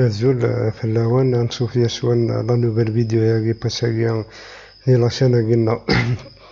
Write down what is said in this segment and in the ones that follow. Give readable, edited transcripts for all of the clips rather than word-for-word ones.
زول في اللوان نشوف يشوان لا نوفيل فيديو ياكي باساكي دي لاشين قلنا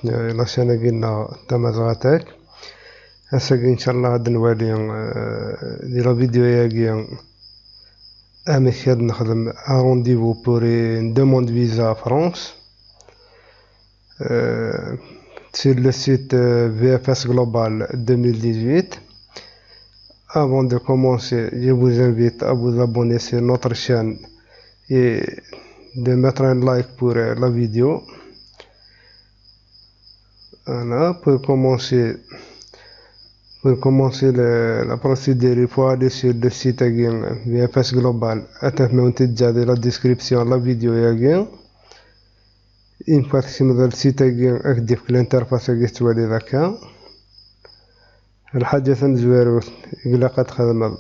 لاشين قلنا تمازغاتك هساكي ان شاء الله غادي نوالي دي لا فيديو ياكي اميك هاد نخدم رونديفو بور ندوموند فيزا فرانس sur le site VFS Global 2018. Avant de commencer, je vous invite à vous abonner sur notre chaîne et de mettre un like pour la vidéo. Voilà, pour commencer la procédure, il faut aller sur le site VFS Global. Attendez déjà de la description de la vidéo. Une fois que vous avez le site, active l'interface تولي ذاك الحاجة ثنزويرو إلا قد خدمت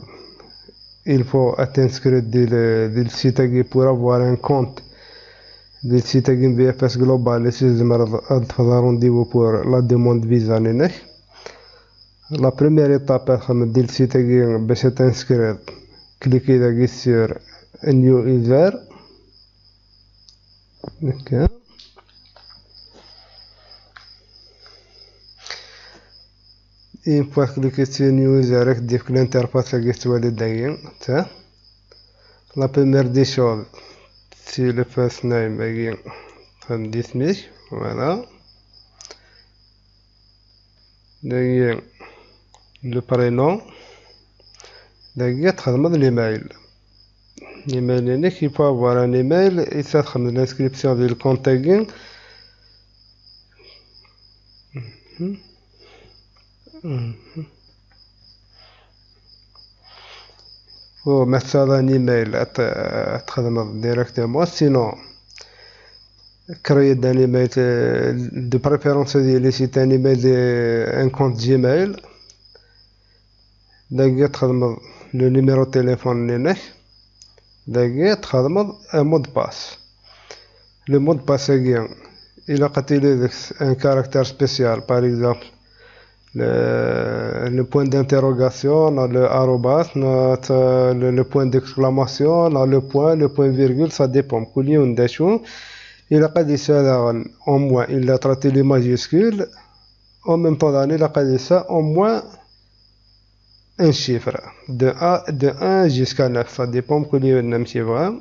il faut t'inscrire ديال السيت pour avoir un compte ديال السيت VFS Global si تزمر تفضل رونديفو pour la demande visa لينك. La première étape خدمت ديال السيت باش تنسكرير كليكي داكي sur new user هكا. Une fois cliqué sur New User, active l'interface la première des choses, c'est le first name, dismiss, voilà. Le prénom, l'email. L'email, il faut avoir un email et ça sera l'inscription du compte. Faut mettre ça dans un email directement, sinon créer un email de préférence c'est un email un compte Gmail. Le numéro de téléphone un mot de passe. Le mot de passe il a un caractère spécial, par exemple le point d'interrogation, le arrobas, le point d'exclamation, le point virgule, ça dépend. Il a dit ça au moins, il a traité les majuscules, en même temps il a dit ça au moins un chiffre, de 1 jusqu'à 9, ça dépend de voilà.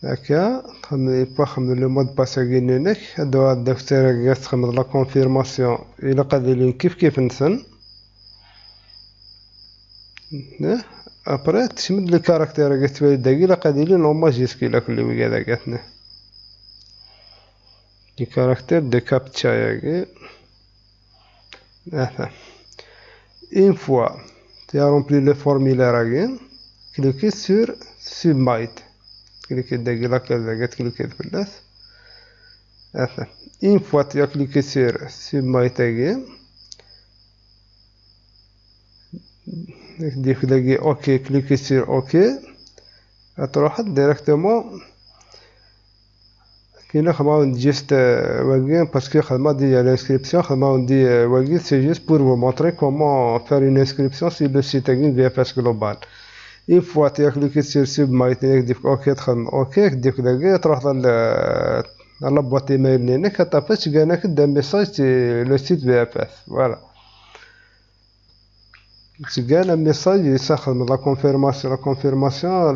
هكا نخدم لو مود باس كاينينك هادو الدفتر تخدم لا كونفيرماسيون الا قادرين كيف نسن ابري تشمد لي كاركتير تولي داكي الا قادرين او ماجيسكيل كل وكذا كاتنا لي كاركتير دو كابتشا ياكي une fois tu as rempli le formulaire again cliquez sur submit. Une fois tu as cliqué sur Submit again, OK, cliquez sur OK, تروح directement كاين خدمة juste واقين parce que خدمة ديال l'inscription خدمة دي واقين c'est juste pour vous montrer comment faire une inscription sur le site VFS Global. Une fois tu as cliqué sur Submit, tu OK, OK, tu تروح dans la boîte email tu tapes un message sur le site VFS. Voilà. Tu gagnes un message et ça la confirmation,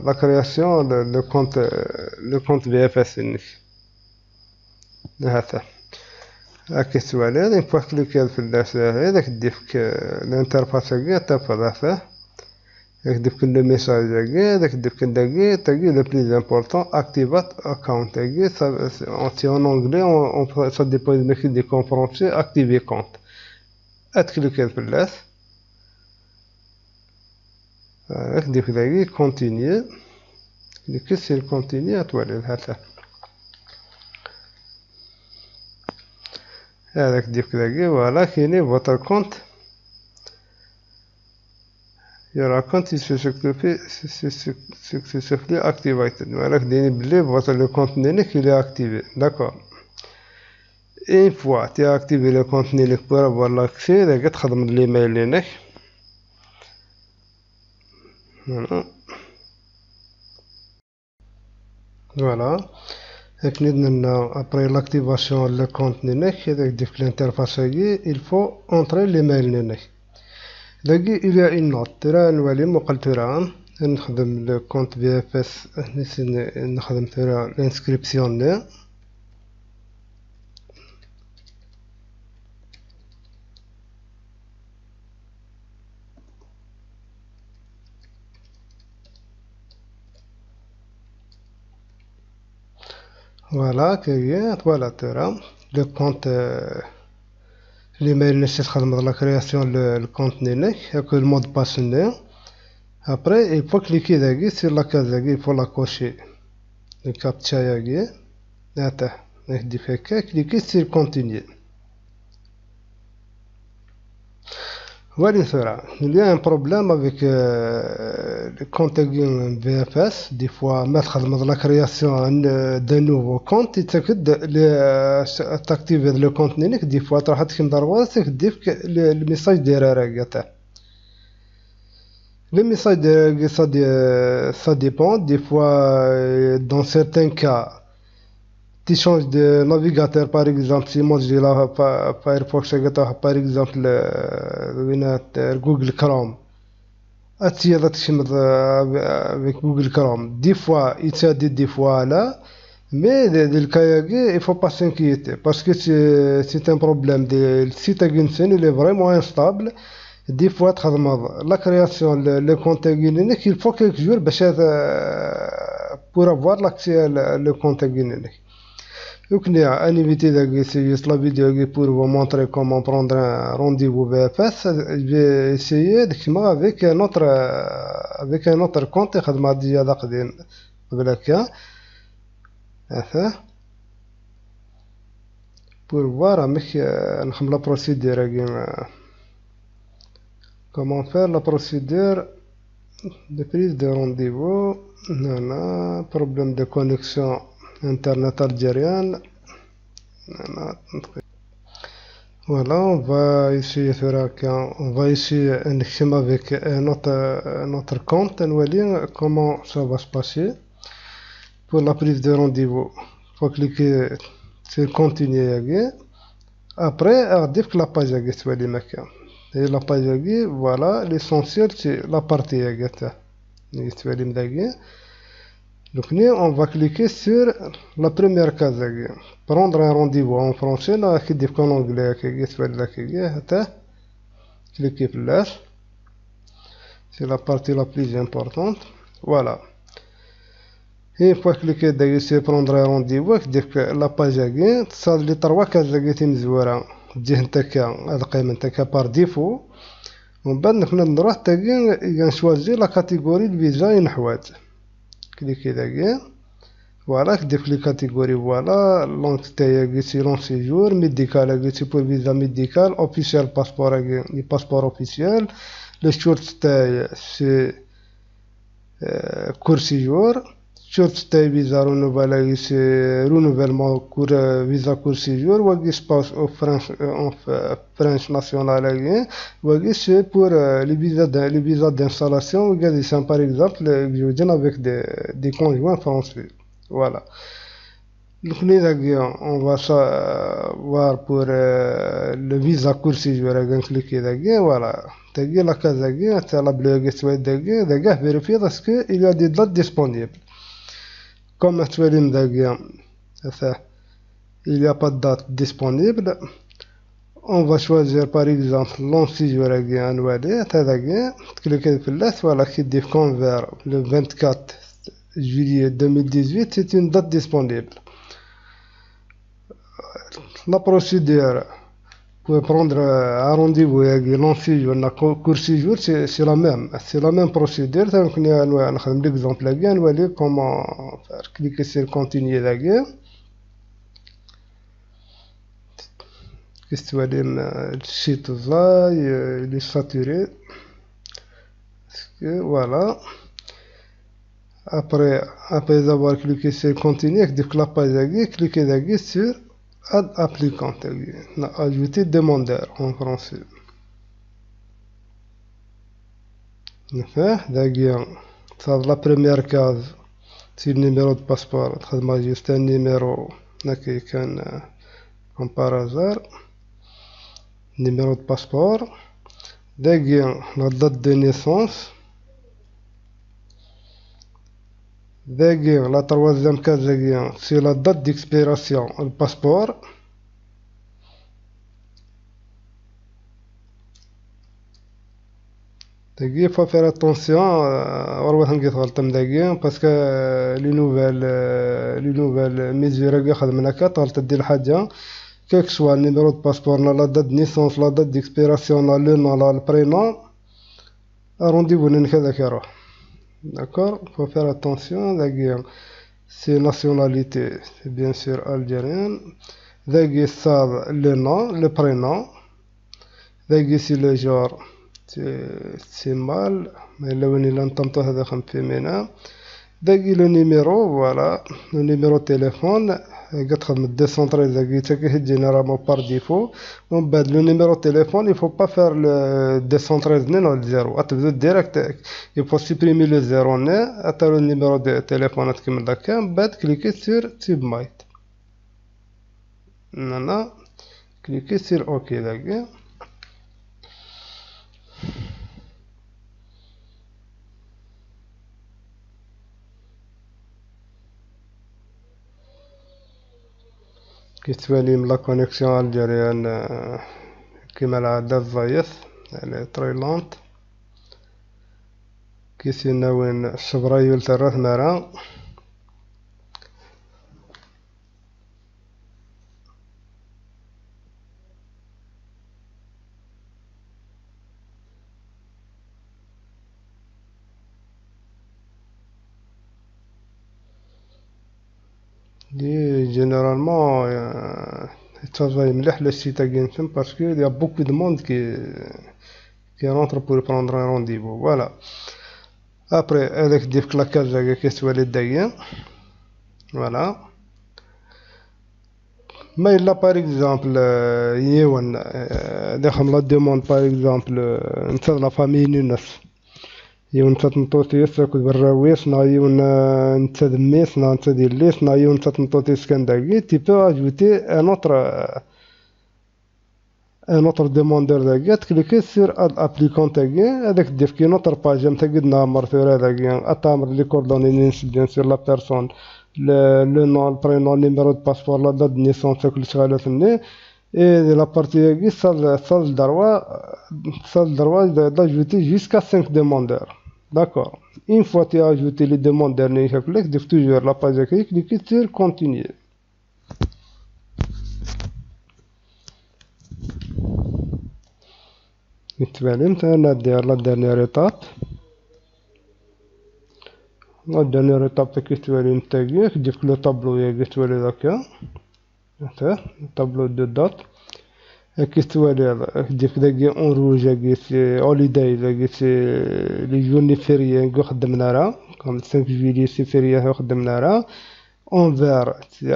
la création, le compte VFS. هذا. هاك السؤال هذا. Une fois cliqué في هذاك ديك الانترفاس تفضل هذا. Active le message le plus important, activate account. En anglais, ça dépend de qu'en français, activer compte. Cliquez sur là. Continue. Cliquez sur continue à toi. Voilà, c'est votre compte. Your account is successfully activated. Voilà, le compte il est activé. D'accord. une fois tu as activé le contenu pour avoir l'accès داك تخدم الايميل لينك. voilà هاك ندنا après l'activation le compte لينك هذاك ديك l'interface هاكي il faut entrer l'email لينك. داكي il y a une note راه نولي مقلت راه نخدم le compte VFS نخدم فيها l'inscription ليه. فوالا كاين فوالا ترى لو كونت ليميل نشي تخدم لا كرياسيون الكونت نينك هاك المود باس ني ابري il faut cliquer داكي sur la case داكي il faut la cocher le captcha ياكي هاته ندير هكا كليكي sur continuer. Voilà, il y a un problème avec le compte VFS. Des fois, mettre la création d'un nouveau compte, il t'active le compte. Des fois, tu as le message d'erreur. Le message d'erreur, ça dépend. Des fois, dans certains cas, tu changes de navigateur par exemple. Si moi j'ai la Firefox par exemple Google Chrome, avec Google Chrome, des fois il te dit des fois là, mais dans le cas il faut pas s'inquiéter parce que c'est un problème le site Ginsen il est vraiment instable. Des fois la création le compte il faut quelques jours pour avoir l'accès le compte Ginsen. Donc, on a invité la vidéo pour vous montrer comment prendre un rendez-vous VFS. Je vais essayer avec un autre compte. Pour voir la procédure. Comment faire la procédure de prise de rendez-vous. Problème de connexion internet algérienne. Voilà, on va essayer avec notre compte comment ça va se passer. Pour la prise de rendez-vous, il faut cliquer sur continuer. Après, on dit que la page et la page voilà, l'essentiel c'est la partie donc on va cliquer sur la première case prendre un rendez-vous en français là qui dit en anglais cliquez là, c'est la partie la plus importante. Voilà, et une fois cliquer sur prendre un rendez-vous que la page ça les trois cases مزوره تجي نتاكا هاد القيمه نتاكا par défaut ومن بعد نروح نشوازي لا كاتيجوري الفيزا نحواج كليكي داكيا. فوالا كدير لي كاتيجوري فوالا لونغ تاعي قلتي لون سيجور ميديكال قلتي بور فيزا ميديكال اوفيسيال باسبور لي باسبور اوفيسيال لي شورت تاعي سي كور سيجور شورت تاعي فيزا رونوفال سي رونوفالمون كور فيزا كور سيجور واقي سباس او فرنش ناسيونال واقي سي بور لي فيزا d'installation وقال سان par exemple جوجين avec des conjoints français. Voilà, donc on va voir pour le visa court séjour cliquer voilà تاقي la case تاع la bleue سويت داقي vérifier parce que il y a des dates disponibles. Comme actuellement il n'y a pas de date disponible, on va choisir par exemple long séjour cliquez là, voilà qui dit convert le 24 juillet 2018, c'est une date disponible. La procédure pour prendre un rendez-vous long séjour court séjour c'est la même procédure. Donc on l'exemple comment faire. Cliquer sur continuer le site il est saturé. Voilà, après avoir cliqué sur continuer la page cliquez sur add applicant, on a ajouté demandeur en français. Ça la première case, c'est le numéro de passeport, on juste un numéro comme par hasard, numéro de passeport, la date de naissance, la troisième case, c'est la date d'expiration du passeport. Il faut faire attention parce que les nouvelles mesures quel que soit le numéro de passeport, la date de naissance, la date d'expiration, le nom, le prénom, rendez-vous. D'accord? Il faut faire attention. C'est nationalité, c'est bien sûr algérienne. C'est le nom, le prénom. C'est le genre. C'est mâle, mais là où il entend tout ça féminin. Le numéro, voilà, le numéro de téléphone, décentralisé généralement par défaut. Le numéro de téléphone, il ne faut pas faire le décentralisé non le 0. Direct, il faut supprimer le 0 le numéro de téléphone cliquer sur Submit. Cliquez sur OK. كتبان لا كونيكسيون الجيريان كيما العادة الزايف يعني تريلانت كيسينا وين الشبرايول ترات مرا généralement travaille مليح le site Genshin parce qu'il y a beaucoup de monde qui rentre pour prendre un rendez-vous. Voilà. Après, avec des claquages qui sont les dagues. Voilà. Mais là, par exemple, la demande, par exemple, la famille Nunes. يونسات نطوطيس كود بالراويس نايون نتدميس نتدي ليس نايون نطوطيس كان داكي تي بو اجوتي ان اوتر دوموندور داكي تكليكي سير ابليكون تاكي هذاك دير كي نوتر باج تاكد نامر ثورا داكي اتامر لي كوردوني نينس بيان سير لا بيرسون لو نون برينون نيميرو دو باسبور لا دات نيسونس كل شغاله ثني اي لا بارتي داكي صال دروا d'aajouter jusqu'à 5 demandeurs. D'accord. Une fois que tu as ajouté les demandes dernières, tu as toujours la page d'accueil, cliquez sur continuer. La dernière étape. La dernière étape, c'est que tu vas le tableau, le tableau de date. En rouge, c'est holiday, les journées fériées, comme 5 juillet, c'est férié, en vert, c'est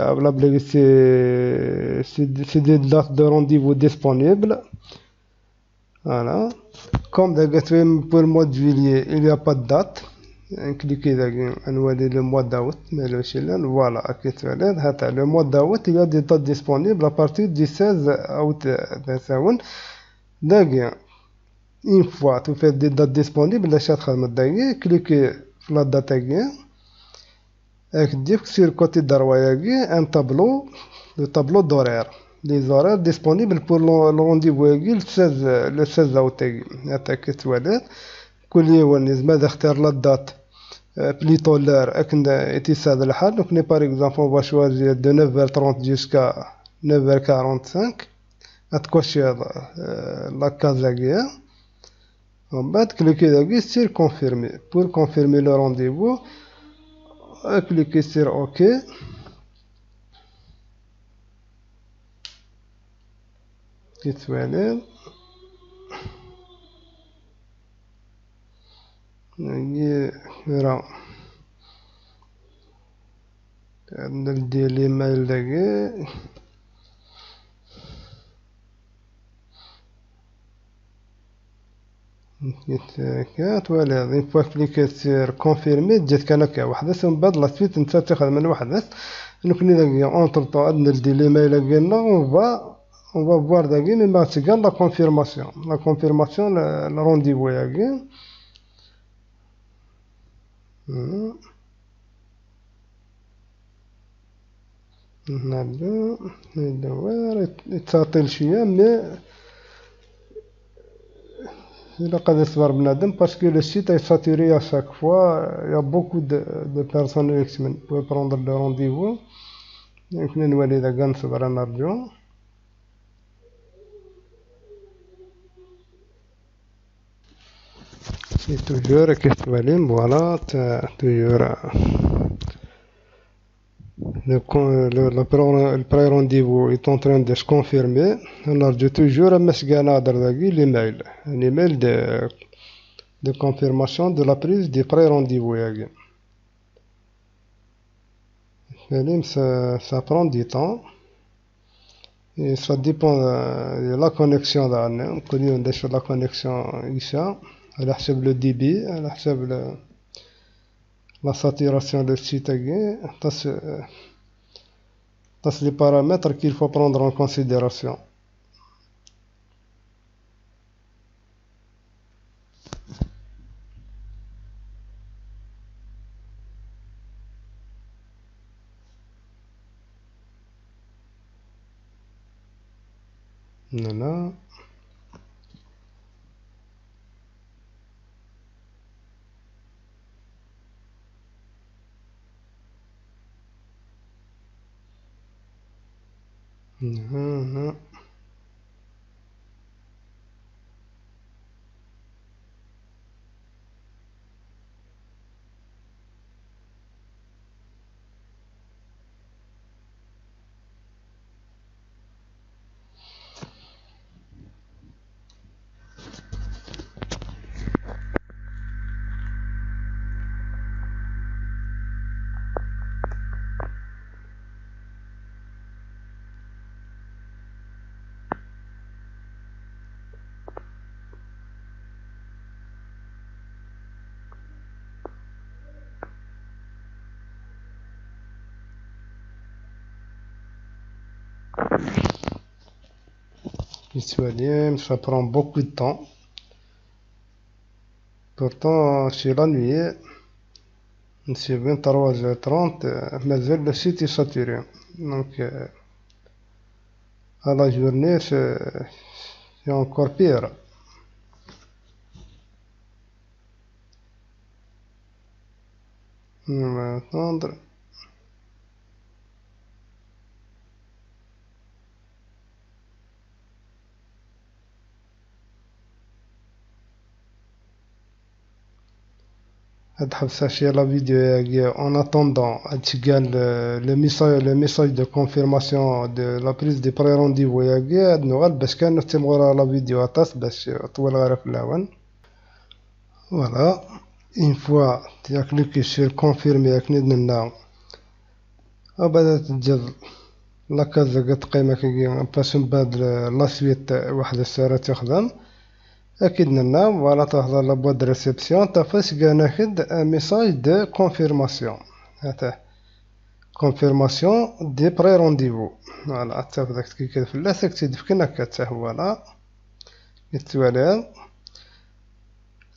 des dates de rendez-vous disponibles. Voilà. Comme pour le mois de juillet, il n'y a pas de date. Cliquez le mois d'août, voilà, le mois d'août, il y a des dates disponibles à partir du 16 août. Une fois tu fais des dates disponibles, cliquez sur la date, sur le côté droit, un tableau, le tableau d'horaire. Les horaires disponibles pour le rendez-vous le 16 août. كل يوم لازم اختار لا دات بليتو لار اكن اتصال الحال دونك ني بار اكزامبل اون فا شوازير دو 9h30 جوسكا 9h45 اتكوشي لا كازاكيا ومن بعد كليكي داكي سير كونفيرمي بور كونفيرمي لو رونديفو كليكي سير اوكي كيتوالي ندير لي مايل داكي كات ولا اون فوا كليك سير كونفيرمي تجيك انا كوحدة ومن بعد لا سويت انت تاخذ من وحدة نكون داكي اونتر طون عندنا دي ليميل ديالنا on va voir داكي مي ما تيكال لا كونفيرماسيون لا رونديفو ياكي نبدا ندور يتساطل شويه مي إلا قد يصبر بنادم باسكو لو سيت est saturé à chaque fois il y a beaucoup de personnes qui peuvent prendre le rendez-vous يمكن نولي إذا كان نصبر نرجو c'est toujours كتولي فوالا toujours le pré-rendez-vous est en train de se confirmer. On a toujours un email de confirmation de la prise du pré-rendez-vous. Ça prend du temps et ça dépend de la connexion. On connaît déjà la connexion ici. Elle حسب le débit, elle حسب la saturation de site. C'est les paramètres qu'il faut prendre en considération. Voilà. Ça prend beaucoup de temps. Pourtant, chez la nuit, c'est 23h30, mazal le site est saturé. Donc, à la journée, c'est encore pire. On va attendre. Sachez la vidéo en attendant le message de confirmation de la prise de pré-rendez-vous parce que nous avons la vidéo voilà, une fois tu as cliqué sur confirmer la case باش من بعد لا سويت واحد الساعة تخدم أكيد لنا فوالا تحضر لا بواد ريسبسيون تفاش كاع ناخد ميساج دو كونفيرماسيون هاته كونفيرماسيون دي بري رونديفو فوالا حتى داك كي فلاس تكتب كنا كتا فوالا كتوالي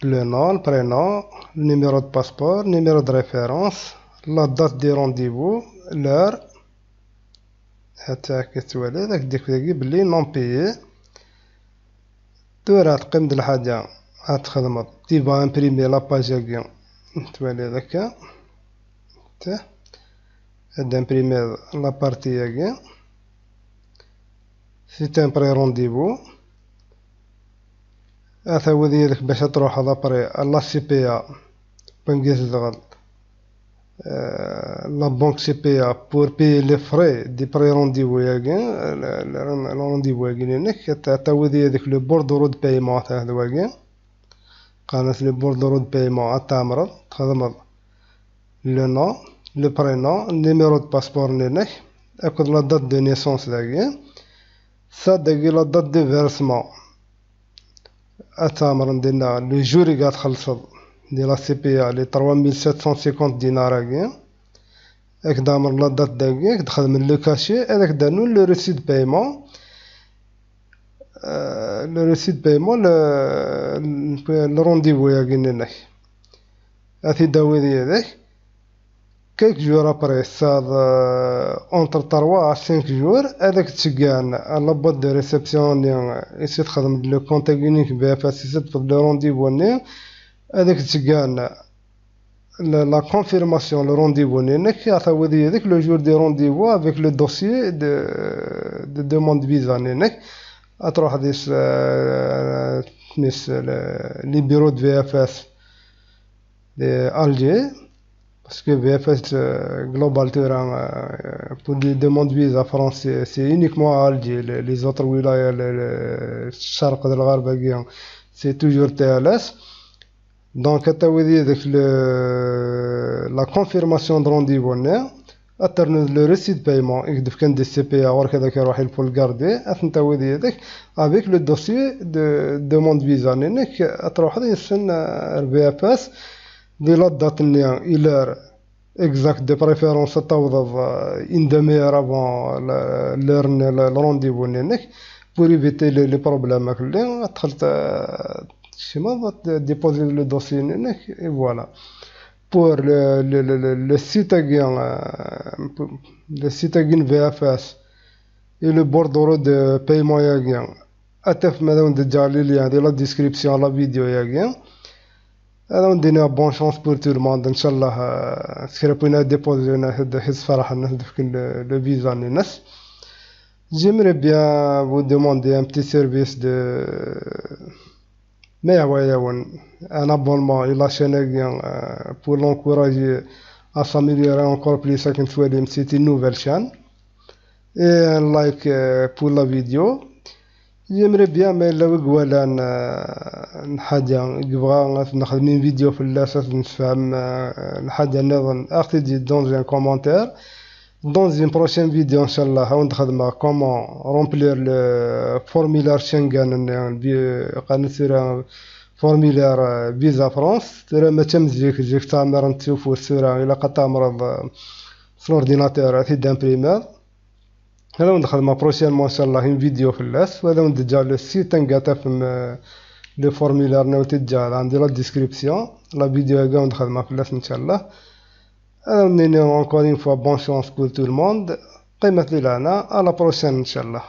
لو نون برينون نيميرو دو باسبور نيميرو دو ريفيرونس لا دات دي رونديفو لور حتى كتوالي داك داكي بلي نون بيي دور تقيم د الحاجة غتخدم تيبا امبريمي لاباج هاكيا توالي داكا حتى هاد امبريمي لابارتي هاكيا سيت ان بري رونديفو هذا هو ديالك باش تروح لابري لا سي بي ا بنكيس دغل la banque CPA pour payer les frais du pré-rendez-vous le rendez-vous هذيك le bordereau de paiement تاع هذا واقع قناة le bordereau de paiement تامر تخدم le nom le prénom numéro de passeport نينك أكد la date de naissance داكي ça داكي la date de versement اتامر ندينا لو جوري قاعد خلص ديال لا سي بي ا لي 3750 دينار هكايا هاك دامر لا دات داكيك دخل من لو كاشي هذاك دانو لو ريسيت بايمون لو ريسيت بايمون لو رونديفو يا قلنا هاثي داوي هذاك كيك جور ابري صاد اونتر 3 5 جور هذاك تشكان لا بوط دو ريسبسيون يسيت خدم لو كونتاكت يونيك بي اف اس يسيت لو رونديفو ني هذاك تشكان la confirmation le rendez-vous nek atawadi هذاك le jour du rendez-vous avec le dossier de demande de visa nek تروح ديس les bureaux de VFS d'Alger parce que VFS Global Terrain pour les demandes de visa français c'est uniquement à Alger les autres wilayas الشرق الغرب c'est toujours TLS. Donc, avec la confirmation de rendez-vous, le récit de paiement, il y a des CPA pour le garder, avec le dossier de demande de visa. Il y a un VFS, de la date, il est exact de préférence une demi-heure avant le rendez-vous, pour éviter les problèmes. Schéma va déposer le dossier et voilà. Pour le site VFS et le bordereau de paiement yagien. Atef madame de Jalil de la description la vidéo yagien. Alors on donne bonne chance pour tout le monde. Inch'Allah, ce qu'on peut déposer le visa Nes. J'aimerais bien vous demander un petit service de mais un abonnement et la chaîne pour l'encourager à s'améliorer encore plus c'est une nouvelle chaîne et un like pour la vidéo. J'aimerais bien mais لو قوالا حاجة يبغى نخدم فيديو في الأساس نفهم الحاجة نظن أختي dans un commentaire. Dans une prochaine vidéo, Inch'Allah, on va comment remplir le formulaire Schengen, un formulaire Visa France. Tu vas j'ai sur l'ordinateur, d'imprimer. Alors, on va prochainement, Inch'Allah, une vidéo في الأس. On déjà le site, le formulaire, dans la description. La vidéo est on va في الأس, Inch'Allah. Alors, encore une fois, bonne chance pour tout le monde. قيمة لنا à la prochaine, Inch'Allah.